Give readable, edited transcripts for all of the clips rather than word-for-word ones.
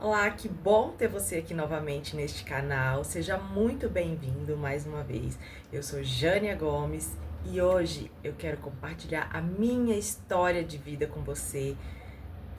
Olá, que bom ter você aqui novamente neste canal. Seja muito bem-vindo mais uma vez. Eu sou Jânia Gomes e hoje eu quero compartilhar a minha história de vida com você.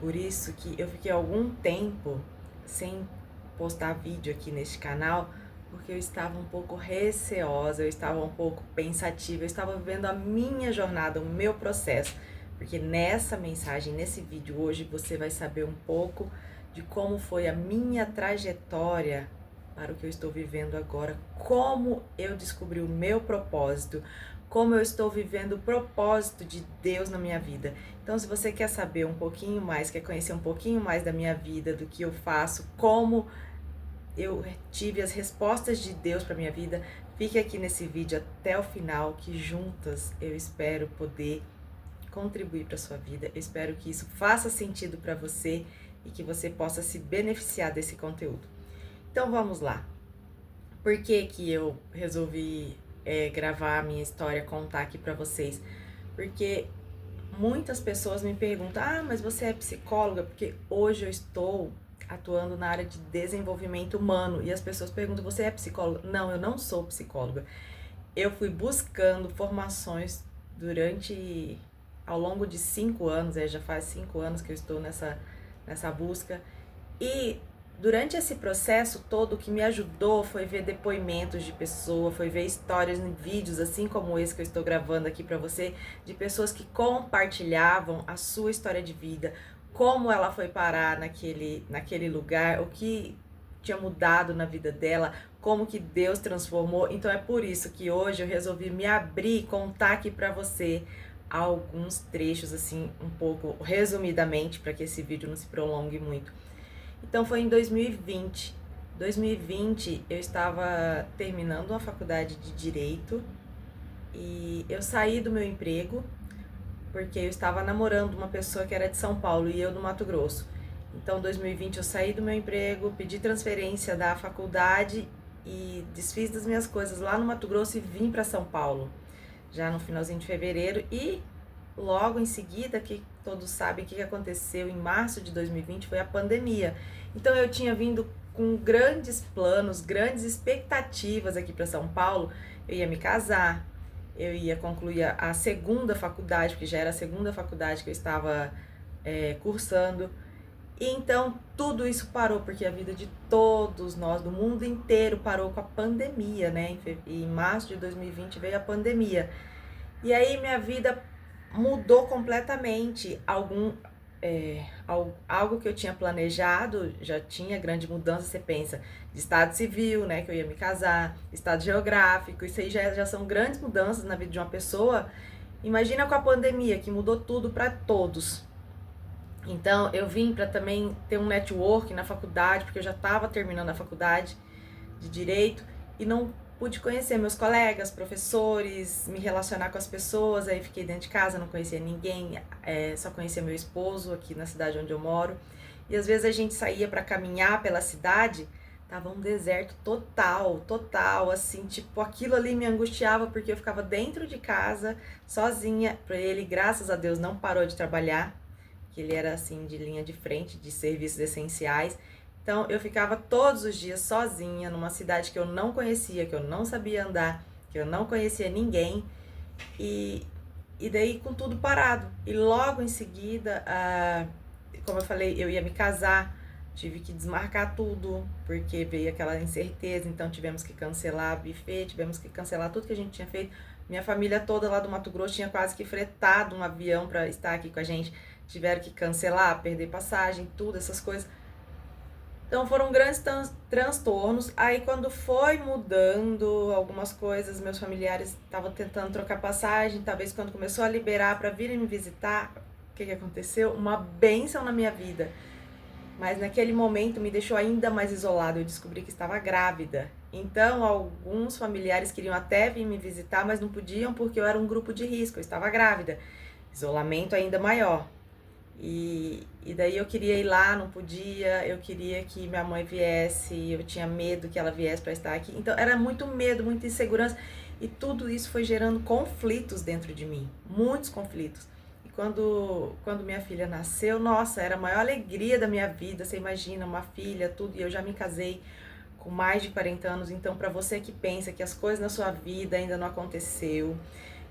Por isso que eu fiquei algum tempo sem postar vídeo aqui neste canal, porque eu estava um pouco receosa, eu estava um pouco pensativa, eu estava vivendo a minha jornada, o meu processo. Porque nessa mensagem, nesse vídeo hoje, você vai saber um pouco de como foi a minha trajetória para o que eu estou vivendo agora, como eu descobri o meu propósito, como eu estou vivendo o propósito de Deus na minha vida. Então, se você quer saber um pouquinho mais, quer conhecer um pouquinho mais da minha vida, do que eu faço, como eu tive as respostas de Deus para minha vida, fique aqui nesse vídeo até o final, que juntas eu espero poder contribuir para sua vida. Eu espero que isso faça sentido para você e que você possa se beneficiar desse conteúdo. Então vamos lá. Por que que eu resolvi gravar a minha história, contar aqui para vocês? Porque muitas pessoas me perguntam: ah, mas você é psicóloga? Porque hoje eu estou atuando na área de desenvolvimento humano e as pessoas perguntam: você é psicóloga? Não, eu não sou psicóloga. Eu fui buscando formações ao longo de 5 anos, já faz 5 anos que eu estou nessa busca. E durante esse processo todo, o que me ajudou foi ver depoimentos de pessoas, foi ver histórias em vídeos, assim como esse que eu estou gravando aqui para você, de pessoas que compartilhavam a sua história de vida, como ela foi parar naquele lugar, o que tinha mudado na vida dela, como que Deus transformou. Então é por isso que hoje eu resolvi me abrir e contar aqui para você alguns trechos, assim, um pouco resumidamente, para que esse vídeo não se prolongue muito. Então foi em 2020. 2020 eu estava terminando uma faculdade de Direito e eu saí do meu emprego porque eu estava namorando uma pessoa que era de São Paulo e eu do Mato Grosso. Então, em 2020 eu saí do meu emprego, pedi transferência da faculdade e desfiz das minhas coisas lá no Mato Grosso e vim para São Paulo, já no finalzinho de fevereiro. E logo em seguida, que todos sabem o que aconteceu em março de 2020, foi a pandemia. Então eu tinha vindo com grandes planos, grandes expectativas aqui para São Paulo. Eu ia me casar, eu ia concluir a segunda faculdade, porque já era a segunda faculdade que eu estava cursando. E então tudo isso parou, porque a vida de todos nós, do mundo inteiro, parou com a pandemia, né? Em março de 2020 veio a pandemia. E aí minha vida mudou completamente. Algo que eu tinha planejado, já tinha grande mudança, você pensa, de estado civil, né, que eu ia me casar, estado geográfico, isso aí já são grandes mudanças na vida de uma pessoa. Imagina com a pandemia, que mudou tudo para todos. Então eu vim para também ter um network na faculdade, porque eu já estava terminando a faculdade de Direito e não pude conhecer meus colegas, professores, me relacionar com as pessoas. Aí fiquei dentro de casa, não conhecia ninguém, só conhecia meu esposo aqui na cidade onde eu moro. E às vezes a gente saía para caminhar pela cidade, tava um deserto total, total, assim, tipo, aquilo ali me angustiava porque eu ficava dentro de casa, sozinha. Para ele, graças a Deus, não parou de trabalhar, que ele era assim de linha de frente, de serviços essenciais. Então eu ficava todos os dias sozinha numa cidade que eu não conhecia, que eu não sabia andar, que eu não conhecia ninguém, e, e daí com tudo parado. E logo em seguida, como eu falei, eu ia me casar, tive que desmarcar tudo, porque veio aquela incerteza, então tivemos que cancelar buffet, tivemos que cancelar tudo que a gente tinha feito. Minha família toda lá do Mato Grosso tinha quase que fretado um avião para estar aqui com a gente, tiveram que cancelar, perder passagem, tudo, essas coisas. Então foram grandes transtornos. Aí quando foi mudando algumas coisas, meus familiares estavam tentando trocar passagem, talvez quando começou a liberar para virem me visitar, o que aconteceu? Uma bênção na minha vida. Mas naquele momento me deixou ainda mais isolada. Eu descobri que estava grávida. Então alguns familiares queriam até vir me visitar, mas não podiam porque eu era um grupo de risco, eu estava grávida. Isolamento ainda maior. E daí eu queria ir lá, não podia, eu queria que minha mãe viesse, eu tinha medo que ela viesse para estar aqui. Então era muito medo, muita insegurança, e tudo isso foi gerando conflitos dentro de mim, muitos conflitos. E quando minha filha nasceu, nossa, era a maior alegria da minha vida. Você imagina, uma filha, tudo, e eu já me casei com mais de 40 anos. Então, para você que pensa que as coisas na sua vida ainda não aconteceu,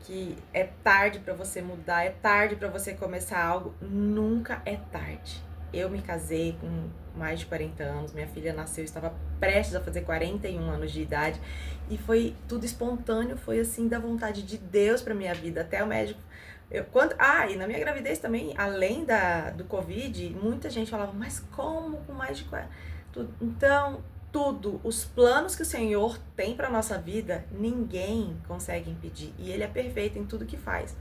que é tarde para você mudar, é tarde para você começar algo, nunca é tarde. Eu me casei com mais de 40 anos, minha filha nasceu, estava prestes a fazer 41 anos de idade, e foi tudo espontâneo, foi assim, da vontade de Deus para minha vida. Até o médico, e na minha gravidez também, além do Covid, muita gente falava, mas como com mais de 40? Então, tudo, os planos que o Senhor tem para nossa vida, ninguém consegue impedir. E Ele é perfeito em tudo que faz.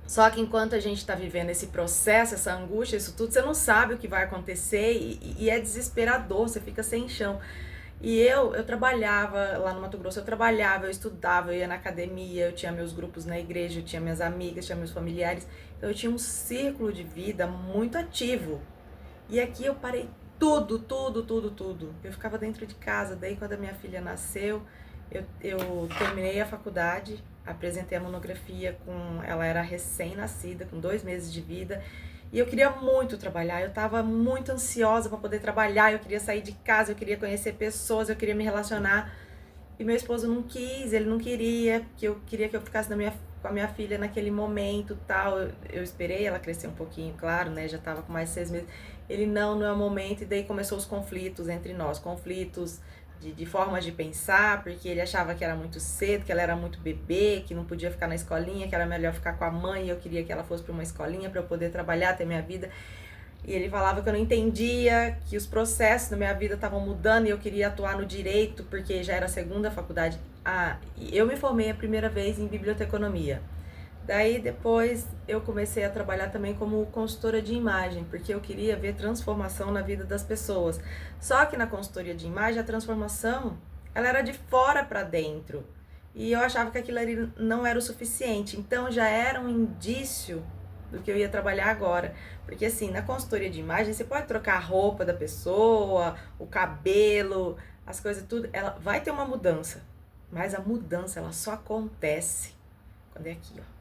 Só que enquanto a gente está vivendo esse processo, essa angústia, isso tudo, você não sabe o que vai acontecer e é desesperador, você fica sem chão. E eu trabalhava lá no Mato Grosso, eu estudava, eu ia na academia, eu tinha meus grupos na igreja, eu tinha minhas amigas, tinha meus familiares. Então eu tinha um círculo de vida muito ativo. E aqui eu parei tudo. Eu ficava dentro de casa. Daí quando a minha filha nasceu, eu terminei a faculdade, apresentei a monografia ela era recém-nascida, com 2 meses de vida. E eu queria muito trabalhar, eu estava muito ansiosa para poder trabalhar, eu queria sair de casa, eu queria conhecer pessoas, eu queria me relacionar. E meu esposo não quis, ele não queria, que eu queria que eu ficasse com a minha filha naquele momento, tal. Eu esperei ela crescer um pouquinho, claro, né? Já estava com mais de 6 meses. Ele não é o momento, e daí começou os conflitos entre nós, conflitos de formas de pensar, porque ele achava que era muito cedo, que ela era muito bebê, que não podia ficar na escolinha, que era melhor ficar com a mãe, e eu queria que ela fosse para uma escolinha para eu poder trabalhar, ter minha vida. E ele falava que eu não entendia, que os processos da minha vida estavam mudando e eu queria atuar no direito, porque já era a segunda faculdade. E eu me formei a primeira vez em biblioteconomia. Daí depois eu comecei a trabalhar também como consultora de imagem, porque eu queria ver transformação na vida das pessoas. Só que na consultoria de imagem a transformação, ela era de fora para dentro. E eu achava que aquilo ali não era o suficiente. Então já era um indício do que eu ia trabalhar agora. Porque assim, na consultoria de imagem você pode trocar a roupa da pessoa, o cabelo, as coisas tudo, ela vai ter uma mudança. Mas a mudança ela só acontece quando é aqui, ó.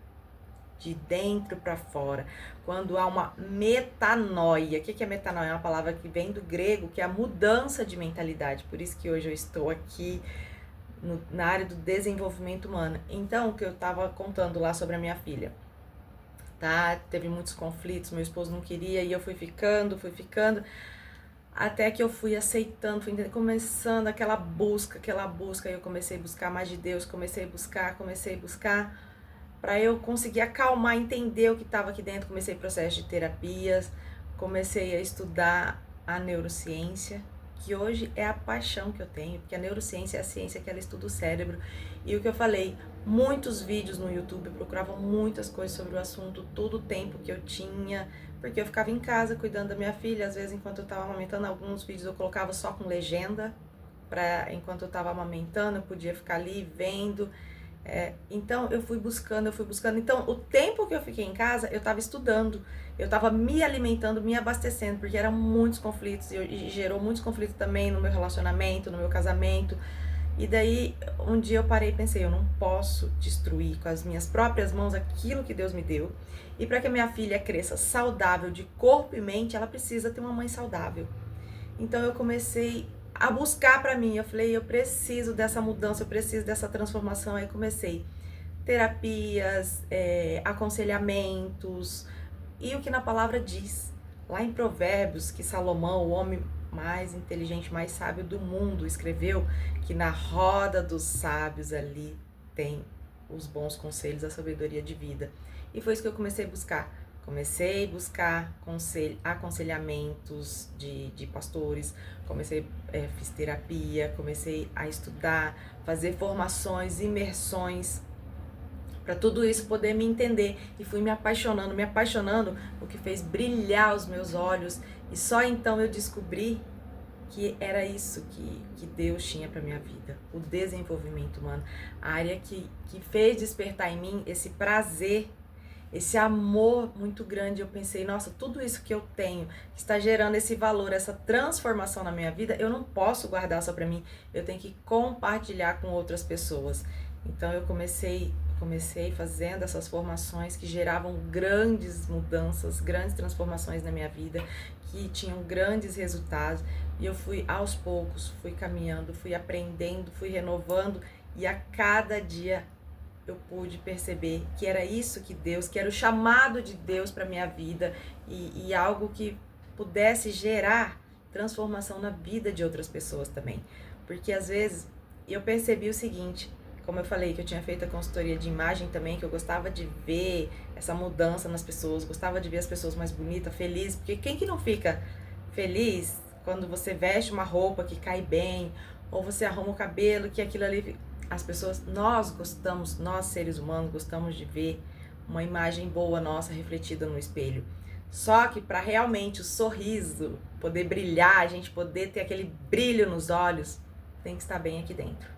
De dentro para fora, quando há uma metanoia. O que é metanoia? É uma palavra que vem do grego, que é a mudança de mentalidade. Por isso que hoje eu estou aqui na área do desenvolvimento humano. Então, o que eu estava contando lá sobre a minha filha, tá? Teve muitos conflitos, meu esposo não queria, e eu fui ficando, até que eu fui aceitando, fui começando aquela busca, e eu comecei a buscar mais de Deus, comecei a buscar, para eu conseguir acalmar, entender o que estava aqui dentro. Comecei processo de terapias, comecei a estudar a neurociência, que hoje é a paixão que eu tenho, porque a neurociência é a ciência que ela estuda o cérebro. E o que eu falei, muitos vídeos no YouTube, eu procurava muitas coisas sobre o assunto, todo o tempo que eu tinha, porque eu ficava em casa cuidando da minha filha. Às vezes, enquanto eu estava amamentando, alguns vídeos eu colocava só com legenda, enquanto eu estava amamentando, eu podia ficar ali vendo. Então eu fui buscando. Então o tempo que eu fiquei em casa, eu estava estudando, eu estava me alimentando, me abastecendo, porque eram muitos conflitos, e gerou muitos conflitos também no meu relacionamento, no meu casamento. E daí um dia eu parei e pensei, eu não posso destruir com as minhas próprias mãos aquilo que Deus me deu. E para que a minha filha cresça saudável de corpo e mente, ela precisa ter uma mãe saudável. Então eu comecei a buscar para mim, eu falei, eu preciso dessa mudança, eu preciso dessa transformação. Aí comecei terapias, aconselhamentos, e o que na palavra diz, lá em Provérbios, que Salomão, o homem mais inteligente, mais sábio do mundo, escreveu que na roda dos sábios ali tem os bons conselhos, a sabedoria de vida. E foi isso que eu comecei a buscar. Comecei a buscar aconselhamentos de pastores, fiz terapia, comecei a estudar, fazer formações, imersões, para tudo isso poder me entender. E fui me apaixonando, o que fez brilhar os meus olhos. E só então eu descobri que era isso que Deus tinha para minha vida, o desenvolvimento humano, a área que fez despertar em mim esse prazer, esse amor muito grande. Eu pensei, nossa, tudo isso que eu tenho, que está gerando esse valor, essa transformação na minha vida, eu não posso guardar só para mim, eu tenho que compartilhar com outras pessoas. Então eu comecei comecei fazendo essas formações que geravam grandes mudanças, grandes transformações na minha vida, que tinham grandes resultados. E eu fui aos poucos, fui caminhando, fui aprendendo, fui renovando, e a cada dia eu pude perceber que era isso que Deus, que era o chamado de Deus para minha vida, e algo que pudesse gerar transformação na vida de outras pessoas também. Porque às vezes eu percebi o seguinte, como eu falei que eu tinha feito a consultoria de imagem também, que eu gostava de ver essa mudança nas pessoas, gostava de ver as pessoas mais bonitas, felizes, porque quem que não fica feliz quando você veste uma roupa que cai bem, ou você arruma o cabelo, que aquilo ali... As pessoas, nós gostamos, nós seres humanos gostamos de ver uma imagem boa nossa refletida no espelho. Só que para realmente o sorriso poder brilhar, a gente poder ter aquele brilho nos olhos, tem que estar bem aqui dentro.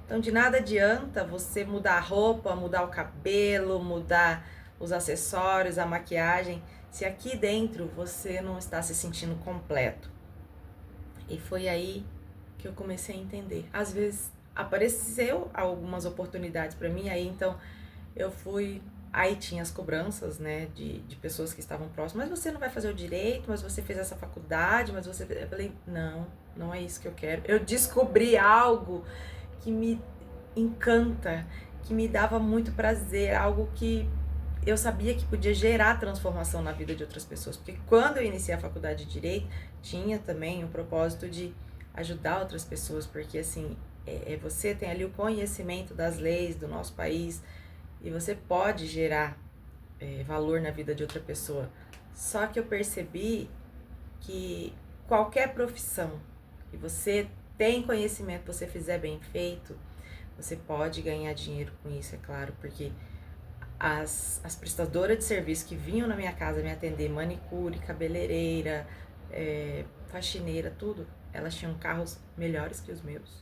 Então de nada adianta você mudar a roupa, mudar o cabelo, mudar os acessórios, a maquiagem, se aqui dentro você não está se sentindo completo. E foi aí que eu comecei a entender. Às vezes apareceu algumas oportunidades para mim, aí então eu fui, aí tinha as cobranças, né, de pessoas que estavam próximas, mas você não vai fazer o direito, mas você fez essa faculdade, mas você... Eu falei, não é isso que eu quero. Eu descobri algo que me encanta, que me dava muito prazer, algo que eu sabia que podia gerar transformação na vida de outras pessoas, porque quando eu iniciei a faculdade de Direito, tinha também o propósito de ajudar outras pessoas, porque assim, você tem ali o conhecimento das leis do nosso país e você pode gerar valor na vida de outra pessoa. Só que eu percebi que qualquer profissão que você tem conhecimento, você fizer bem feito, você pode ganhar dinheiro com isso, é claro, porque as prestadoras de serviço que vinham na minha casa me atender, manicure, cabeleireira, faxineira, tudo, elas tinham carros melhores que os meus.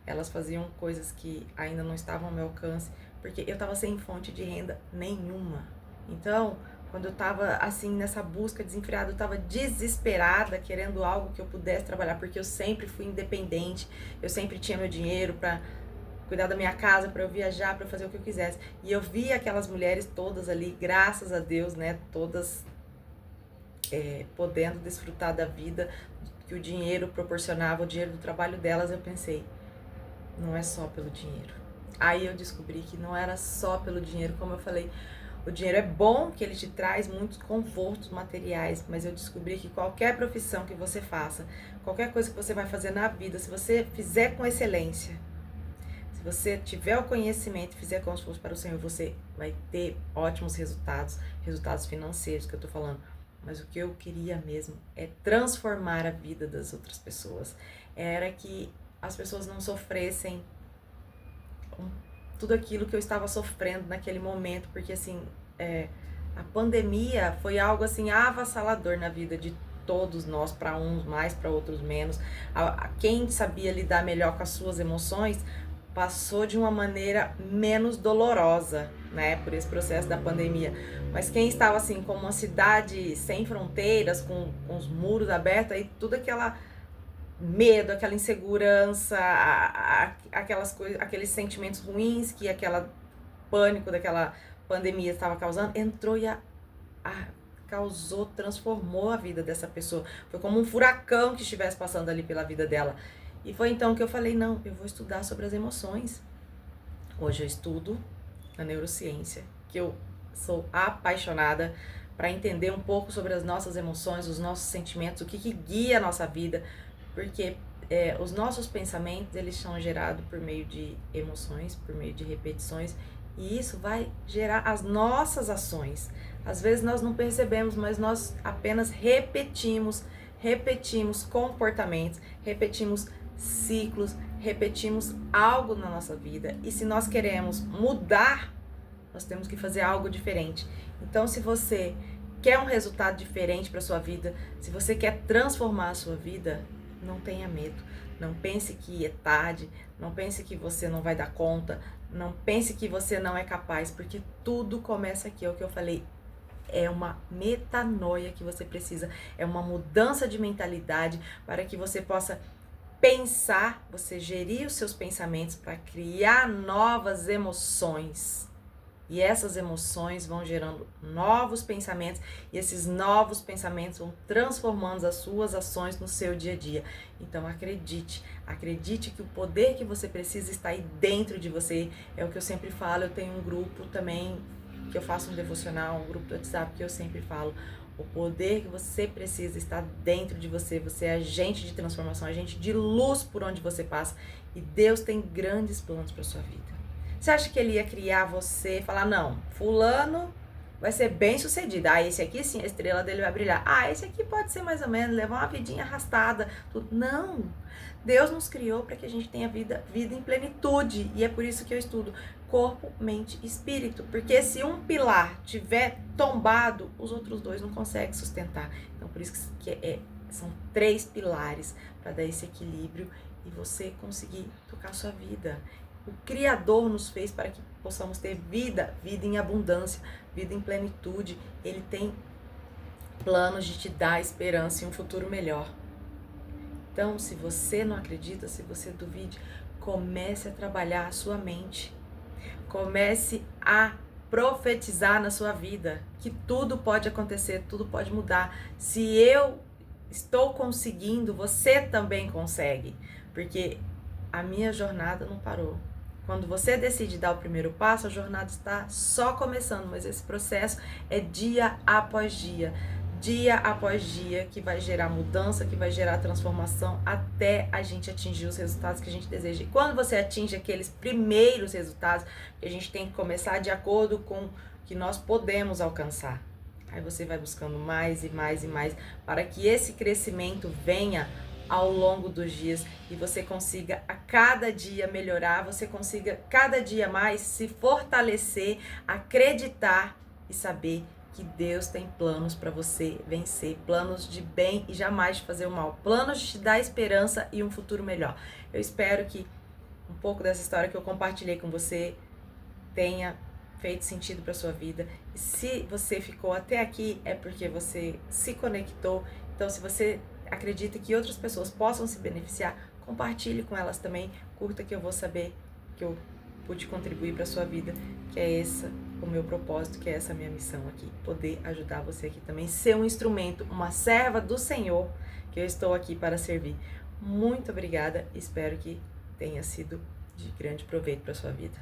Elas faziam coisas que ainda não estavam ao meu alcance, porque eu estava sem fonte de renda nenhuma. Então, quando eu estava assim nessa busca desenfreada, eu estava desesperada, querendo algo que eu pudesse trabalhar, porque eu sempre fui independente, eu sempre tinha meu dinheiro para cuidar da minha casa, para eu viajar, para fazer o que eu quisesse. E eu via aquelas mulheres todas ali, graças a Deus, né, todas podendo desfrutar da vida que o dinheiro proporcionava, o dinheiro do trabalho delas. Eu pensei, não é só pelo dinheiro. Aí eu descobri que não era só pelo dinheiro, como eu falei, o dinheiro é bom, que ele te traz muitos confortos materiais, mas eu descobri que qualquer profissão que você faça, qualquer coisa que você vai fazer na vida, se você fizer com excelência, se você tiver o conhecimento e fizer como se fosse para o Senhor, você vai ter ótimos resultados, resultados financeiros que eu tô falando. Mas o que eu queria mesmo é transformar a vida das outras pessoas. Era que as pessoas não sofressem tudo aquilo que eu estava sofrendo naquele momento, porque assim, a pandemia foi algo assim avassalador na vida de todos nós, para uns mais, para outros menos. Quem sabia lidar melhor com as suas emoções passou de uma maneira menos dolorosa, né, por esse processo da pandemia. Mas quem estava assim, como uma cidade sem fronteiras, com os muros abertos, aí tudo aquela medo, aquela insegurança, aquelas coisas, aqueles sentimentos ruins que aquela pânico daquela pandemia estava causando, entrou e causou, transformou a vida dessa pessoa. Foi como um furacão que estivesse passando ali pela vida dela. E foi então que eu falei, não, eu vou estudar sobre as emoções. Hoje eu estudo a neurociência, que eu sou apaixonada para entender um pouco sobre as nossas emoções, os nossos sentimentos, o que guia a nossa vida, porque os nossos pensamentos, eles são gerados por meio de emoções, por meio de repetições, e isso vai gerar as nossas ações. Às vezes nós não percebemos, mas nós apenas repetimos comportamentos, repetimos ciclos, repetimos algo na nossa vida. E se nós queremos mudar, nós temos que fazer algo diferente. Então, se você quer um resultado diferente para sua vida, se você quer transformar a sua vida, não tenha medo. Não pense que é tarde, não pense que você não vai dar conta, não pense que você não é capaz, porque tudo começa aqui, é o que eu falei. É uma metanoia que você precisa, é uma mudança de mentalidade para que você possa pensar, você gerir os seus pensamentos para criar novas emoções. E essas emoções vão gerando novos pensamentos, e esses novos pensamentos vão transformando as suas ações no seu dia a dia. Então acredite que o poder que você precisa está aí dentro de você. É o que eu sempre falo, eu tenho um grupo também, que eu faço um devocional, um grupo do WhatsApp, que eu sempre falo, o poder que você precisa está dentro de você. Você é agente de transformação, agente de luz por onde você passa, e Deus tem grandes planos para sua vida. Você acha que ele ia criar você e falar, não, fulano vai ser bem sucedido. Ah, esse aqui sim, a estrela dele vai brilhar. Ah, esse aqui pode ser mais ou menos, levar uma vidinha arrastada. Tudo. Não! Deus nos criou para que a gente tenha vida em plenitude. E é por isso que eu estudo corpo, mente e espírito. Porque se um pilar tiver tombado, os outros dois não conseguem sustentar. Então, por isso que são 3 pilares para dar esse equilíbrio e você conseguir tocar a sua vida. O Criador nos fez para que possamos ter vida em abundância, vida em plenitude. Ele tem planos de te dar esperança e um futuro melhor. Então, se você não acredita, se você duvide, comece a trabalhar a sua mente. Comece a profetizar na sua vida que tudo pode acontecer, tudo pode mudar. Se eu estou conseguindo, você também consegue. Porque a minha jornada não parou. Quando você decide dar o primeiro passo, a jornada está só começando, mas esse processo é dia após dia que vai gerar mudança, que vai gerar transformação até a gente atingir os resultados que a gente deseja. E quando você atinge aqueles primeiros resultados, a gente tem que começar de acordo com o que nós podemos alcançar. Aí você vai buscando mais e mais e mais para que esse crescimento venha ao longo dos dias e você consiga a cada dia melhorar, você consiga cada dia mais se fortalecer, acreditar e saber que Deus tem planos para você vencer, planos de bem e jamais de fazer o mal, planos de te dar esperança e um futuro melhor. Eu espero que um pouco dessa história que eu compartilhei com você tenha feito sentido para sua vida. E se você ficou até aqui é porque você se conectou. Então, se você acredita que outras pessoas possam se beneficiar, compartilhe com elas também, curta, que eu vou saber que eu pude contribuir para a sua vida, que é esse o meu propósito, que é essa a minha missão aqui, poder ajudar você aqui também, ser um instrumento, uma serva do Senhor, que eu estou aqui para servir. Muito obrigada, espero que tenha sido de grande proveito para a sua vida.